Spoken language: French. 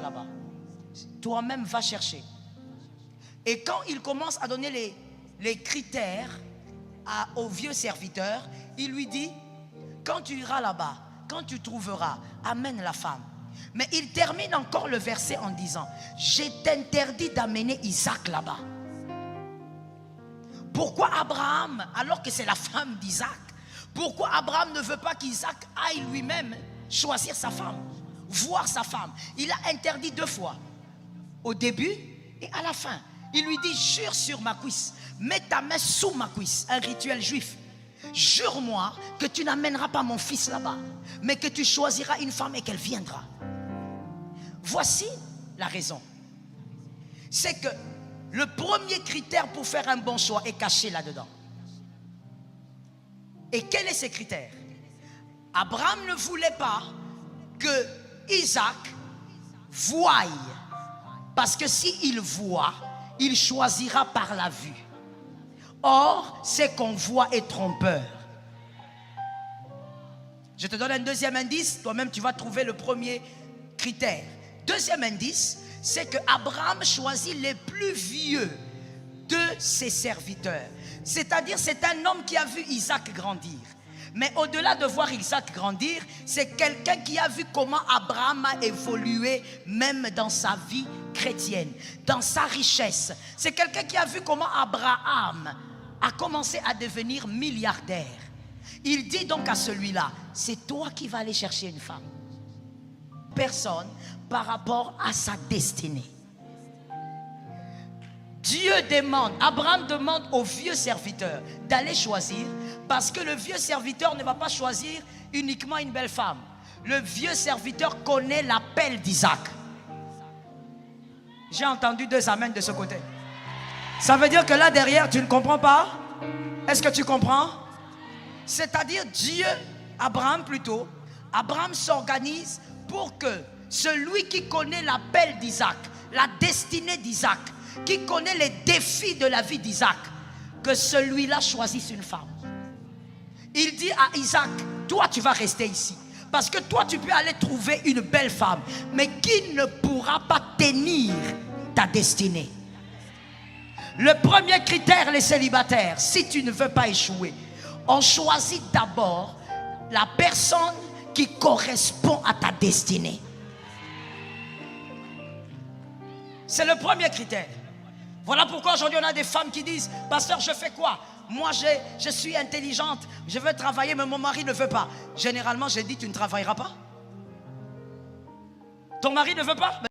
là-bas. Toi-même, va chercher. Et quand il commence à donner les critères au vieux serviteur, il lui dit, quand tu iras là-bas, quand tu trouveras, amène la femme. Mais il termine encore le verset en disant, je t'interdis d'amener Isaac là-bas. Pourquoi Abraham, alors que c'est la femme d'Isaac, pourquoi Abraham ne veut pas qu'Isaac aille lui-même choisir sa femme, voir sa femme? Il a interdit 2 fois, au début et à la fin. Il lui dit, jure sur ma cuisse, mets ta main sous ma cuisse, un rituel juif. Jure-moi que tu n'amèneras pas mon fils là-bas, mais que tu choisiras une femme et qu'elle viendra. Voici la raison. C'est que le premier critère pour faire un bon choix est caché là-dedans. Et quel est ce critère? Abraham ne voulait pas que Isaac voie, parce que s'il voit, il choisira par la vue. Or, ce qu'on voit est trompeur. Je te donne un deuxième indice, toi-même tu vas trouver le premier critère. Deuxième indice, c'est que Abraham choisit les plus vieux de ses serviteurs. C'est-à-dire, c'est un homme qui a vu Isaac grandir. Mais au-delà de voir Isaac grandir, c'est quelqu'un qui a vu comment Abraham a évolué même dans sa vie chrétienne, dans sa richesse. C'est quelqu'un qui a vu comment Abraham a commencé à devenir milliardaire. Il dit donc à celui-là, c'est toi qui vas aller chercher une femme. Personne par rapport à sa destinée. Dieu demande, Abraham demande au vieux serviteur d'aller choisir, parce que le vieux serviteur ne va pas choisir uniquement une belle femme. Le vieux serviteur connaît l'appel d'Isaac. J'ai entendu 2 amens de ce côté. Ça veut dire que là derrière tu ne comprends pas? Est-ce que tu comprends? C'est-à-dire Dieu, Abraham plutôt, Abraham s'organise pour que celui qui connaît l'appel d'Isaac, la destinée d'Isaac, qui connaît les défis de la vie d'Isaac, que celui-là choisisse une femme. Il dit à Isaac, toi tu vas rester ici, parce que toi tu peux aller trouver une belle femme, mais qui ne pourra pas tenir ta destinée. Le premier critère, les célibataires, si tu ne veux pas échouer, on choisit d'abord la personne qui correspond à ta destinée. C'est le premier critère. Voilà pourquoi aujourd'hui on a des femmes qui disent, pasteur, je fais quoi? Moi je suis intelligente, je veux travailler mais mon mari ne veut pas. Généralement j'ai dit, tu ne travailleras pas. Ton mari ne veut pas?